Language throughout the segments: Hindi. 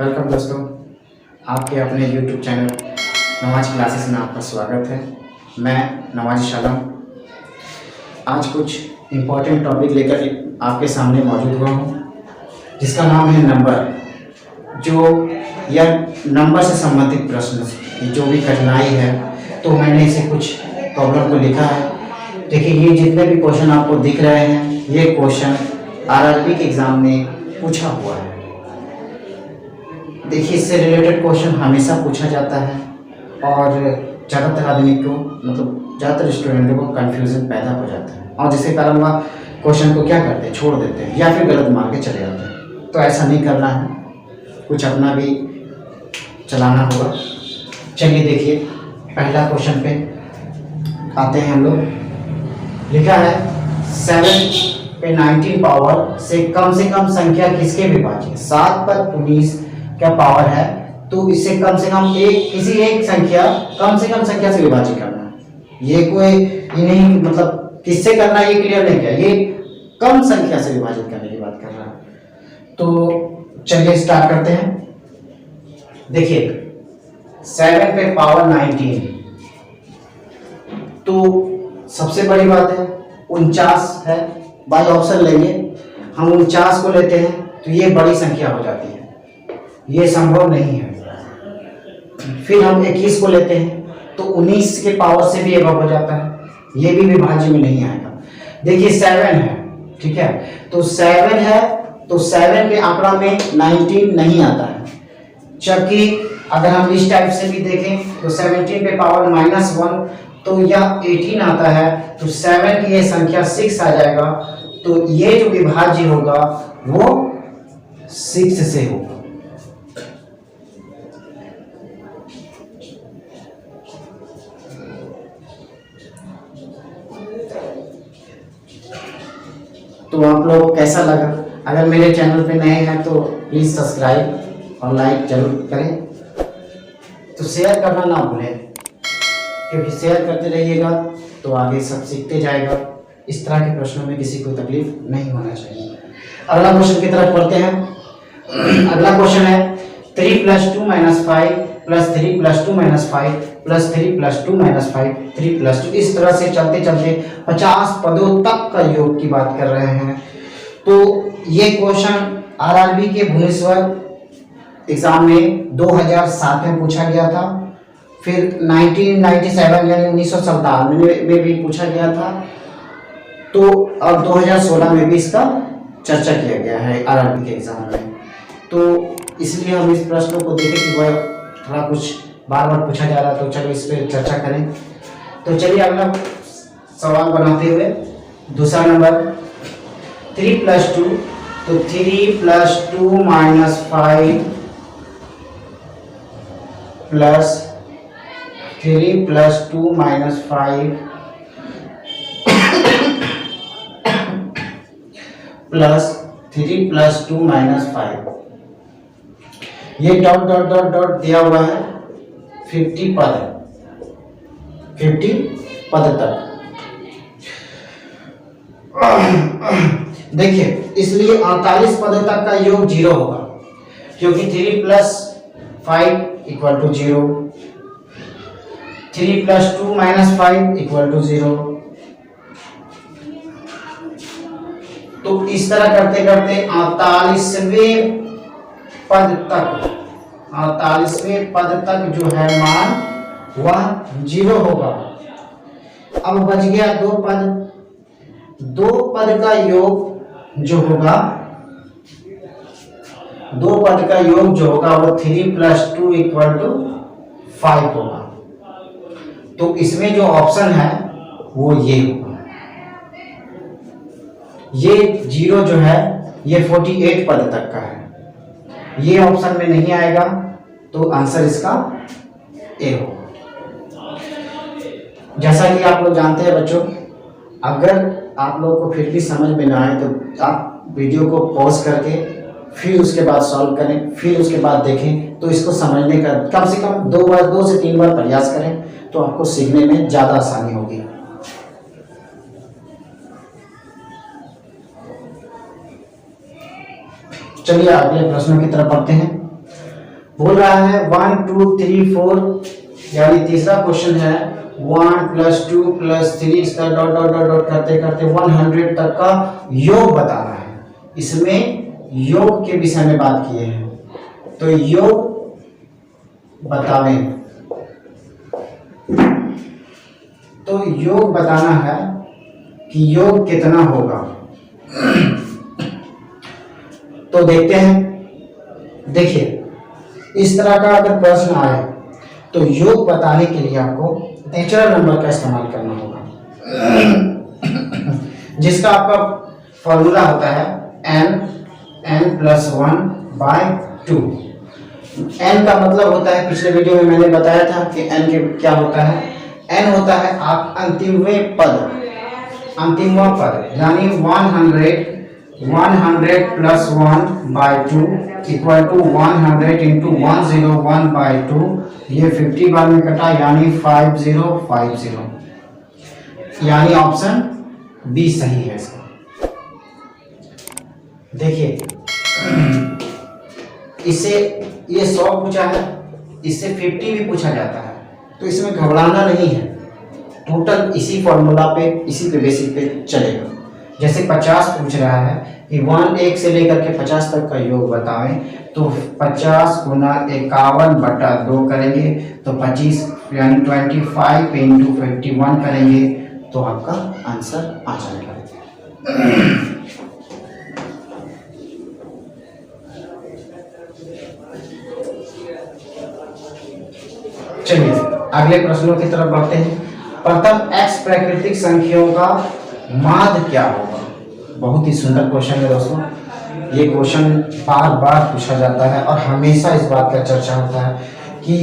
वेलकम दोस्तों, आपके अपने YouTube चैनल नवाज क्लासेस में आपका स्वागत है। मैं नवाज शालम आज कुछ इम्पोर्टेंट टॉपिक लेकर आपके सामने मौजूद हुआ हूँ, जिसका नाम है नंबर। जो यह नंबर से संबंधित प्रश्न की जो भी कठिनाई है, तो मैंने इसे कुछ प्रॉब्लम को लिखा है। देखिए, ये जितने भी क्वेश्चन आपको दिख रहे हैं, ये क्वेश्चन आरआरबी के एग्ज़ाम में पूछा हुआ है। देखिए, इससे रिलेटेड क्वेश्चन हमेशा पूछा जाता है और ज़्यादातर आदमी को ज़्यादातर स्टूडेंटों को कन्फ्यूज़न पैदा हो जाता है, और जिसके कारण वह क्वेश्चन को क्या करते हैं, छोड़ देते हैं या फिर गलत मार के चले जाते हैं। तो ऐसा नहीं करना है, कुछ अपना भी चलाना होगा। चलिए देखिए, पहला क्वेश्चन पे आते हैं हम लोग। लिखा है 7 पे 19 पावर से कम संख्या किसके विभाज्य? 7 पर 19 क्या पावर है, तो इसे कम से कम किसी एक संख्या कम से कम संख्या से विभाजित करना है। ये कोई ये नहीं किससे करना है, ये क्लियर नहीं किया। ये कम संख्या से विभाजित करने की बात कर रहा है। तो चलिए स्टार्ट करते हैं। देखिए, 7 पे पावर 19, तो सबसे बड़ी बात है 49 है। बाई ऑप्शन लेंगे, हम 49 को लेते हैं तो ये बड़ी संख्या हो जाती है, ये संभव नहीं है। फिर हम 21 को लेते हैं तो 19 के पावर से भी एबव हो जाता है, ये भी विभाज्य में नहीं आएगा। देखिए 7 है, ठीक है, तो 7 है, तो 7 के आंकड़ा में 19 नहीं आता है। जबकि अगर हम इस टाइप से भी देखें तो 17 पे पावर -1 तो यह 18 आता है, तो 7 की ये संख्या 6 आ जाएगा। तो ये जो विभाज्य होगा वो 6 से होगा। तो आप लोग कैसा लगा? अगर मेरे चैनल पे नए हैं तो प्लीज़ सब्सक्राइब और लाइक जरूर करें। तो शेयर करना ना भूलें, क्योंकि शेयर करते रहिएगा तो आगे सब सीखते जाएगा। इस तरह के प्रश्नों में किसी को तकलीफ नहीं होना चाहिए। अगला क्वेश्चन की तरफ पढ़ते हैं। अगला क्वेश्चन है 3 + 2 - 5 + 3 + 2 - 5 + 3 + 2 - 5 3 + 2। इस तरह से चलते चलते 50 पदों तक का योग की बात कर रहे हैं। तो ये क्वेश्चन आरआरबी के भुवनेश्वर एग्जाम में 2007 में पूछा गया था, फिर 1997 यानी 1997 में भी पूछा गया था। तो अब 2016 में भी इसका चर्चा किया गया है आरआरबी के एग्जाम में। तो इसलिए हम इस प्रश्न को देखें कि वह थोड़ा कुछ बार बार पूछा जा रहा, तो चलो इस पर चर्चा करें। तो चलिए अगला सवाल बनाते हुए, दूसरा नंबर 3 + 2, तो 3 + 2 - 5 प्लस 3 + 2 - 5 प्लस 3 + 2 - 5। ये डॉट डॉट डॉट डॉट दिया हुआ है 50 पद, 50 पद तक। देखिए, इसलिए 48 पद तक का योग 0 होगा, क्योंकि 3 + 5 = 0, 3 + 2 - 5 = 0। तो इस तरह करते करते 48वें पद तक जो है मान वह 0 होगा। अब बच गया 2 पद। 2 पद का योग जो होगा, 2 पद का योग जो होगा वो 3 + 2 = 5 होगा। तो इसमें जो ऑप्शन है वो ये होगा। ये 0 जो है ये 48 पद तक का है, ये ऑप्शन में नहीं आएगा, तो आंसर इसका ए होगा। जैसा कि आप लोग जानते हैं बच्चों, अगर आप लोग को फिर भी समझ में ना आए तो आप वीडियो को पॉज करके फिर उसके बाद सॉल्व करें, फिर उसके बाद देखें। तो इसको समझने का कम से कम 2 से 3 बार प्रयास करें, तो आपको सीखने में ज़्यादा आसानी होगी। चलिए अगले प्रश्नों की तरफ बढ़ते हैं। बोल रहा है 1 2 3 4, यानी तीसरा क्वेश्चन है 1 + 2 + 3 इसका डॉट डॉट डॉट डॉट करते करते 100 तक का योग बताना है। इसमें योग के विषय में बात किए हैं, तो योग बतावें। तो योग बताना है कि योग कितना होगा। तो देखते हैं। देखिए, इस तरह का अगर प्रश्न आए तो योग बताने के लिए आपको नेचुरल नंबर का इस्तेमाल करना होगा, जिसका आपका फॉर्मूला होता है n + 1/2। n का मतलब होता है, पिछले वीडियो में मैंने बताया था कि n के क्या होता है। n होता है आप अंतिमवें पद, अंतिमवा पद, यानी 100 + 1/2 = 100 × 101/2। ये 50 बार में कटा, यानी 5050, यानी ऑप्शन बी सही है इसका। देखिए, इससे ये 100 पूछा है, इससे 50 भी पूछा जाता है, तो इसमें घबराना नहीं है। टोटल इसी फॉर्मूला पे, इसी पे बेसिक पे चलेगा। जैसे 50 पूछ रहा है कि 1 से लेकर के 50 तक का योग बताएं, तो 50 × 51/2 करेंगे तो 25, यानी 25 × 51 करेंगे तो आपका आंसर आ जाएगा। चलिए अगले प्रश्नों की तरफ बढ़ते हैं। प्रथम x प्राकृतिक संख्याओं का माध्य क्या होगा। बहुत ही सुंदर क्वेश्चन है दोस्तों। ये क्वेश्चन बार बार पूछा जाता है और हमेशा इस बात का चर्चा होता है कि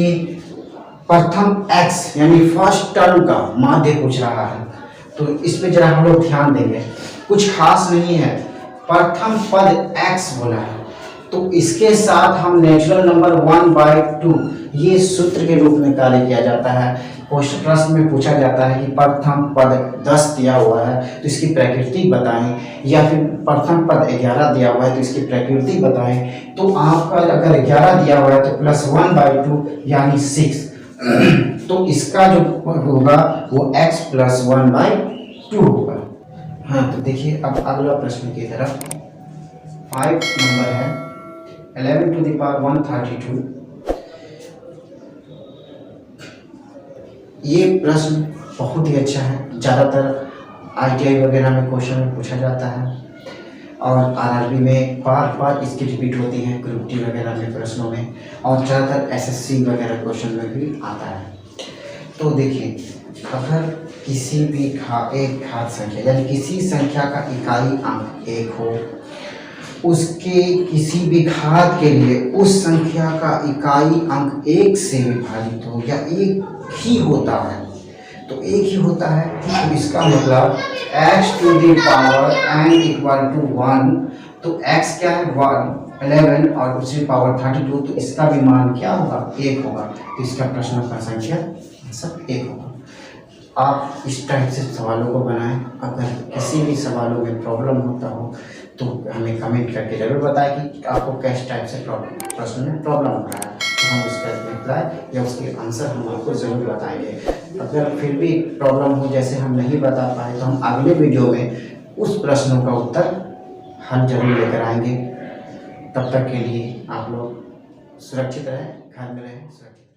प्रथम x यानी फर्स्ट टर्म का माध्य पूछ रहा है। तो इस पे जरा हम लोग ध्यान देंगे। कुछ खास नहीं है, प्रथम पद x बोला है, तो इसके साथ हम नेचुरल नंबर 1/2 ये सूत्र के रूप में कार्य किया जाता है। क्वेश्चन प्रश्न में पूछा जाता है कि प्रथम पद 10 दिया हुआ है तो इसकी प्रकृति बताएं, या फिर प्रथम पद 11 दिया हुआ है तो इसकी प्रकृति बताएं। तो आपका अगर 11 दिया हुआ है तो +1/2 यानी 6, तो इसका जो होगा वो x + 1/2 होगा। हाँ, तो देखिए अब अगला प्रश्न की तरफ। 5 नंबर है 11⁻132। ये प्रश्न बहुत ही अच्छा है। ज़्यादातर ITI वगैरह में क्वेश्चन में पूछा जाता है और RRB में बार बार इसकी रिपीट होती है, ग्रुप डी वगैरह में प्रश्नों में, और ज़्यादातर SSC वगैरह क्वेश्चन में भी आता है। तो देखिए, अगर किसी भी एक घात संख्या यानी किसी संख्या का इकाई अंक 1 हो, उसके किसी भी घात के लिए उस संख्या का इकाई अंक 1 से विभाजित हो या एक ही होता है, तो एक ही होता है, तो इसका मतलब x to the power n = 1, तो x क्या है 11 और दूसरी पावर 32, तो इसका भी मान क्या होगा 1 होगा। तो इसका प्रश्न का संख्या सब 1 होगा। आप इस टाइप से सवालों को बनाएं। अगर किसी भी सवालों में प्रॉब्लम होता हो तो हमें कमेंट करके ज़रूर बताएं कि आपको किस टाइप से प्रश्न में प्रॉब्लम हो रहा है, तो हम उसका रिप्लाई या उसके आंसर हम आपको ज़रूर बताएंगे। अगर फिर भी प्रॉब्लम हो, जैसे हम नहीं बता पाए, तो हम अगले वीडियो में उस प्रश्नों का उत्तर हल जरूर लेकर आएंगे। तब तक के लिए आप लोग सुरक्षित रहें, घर में रहें, सुरक्षित।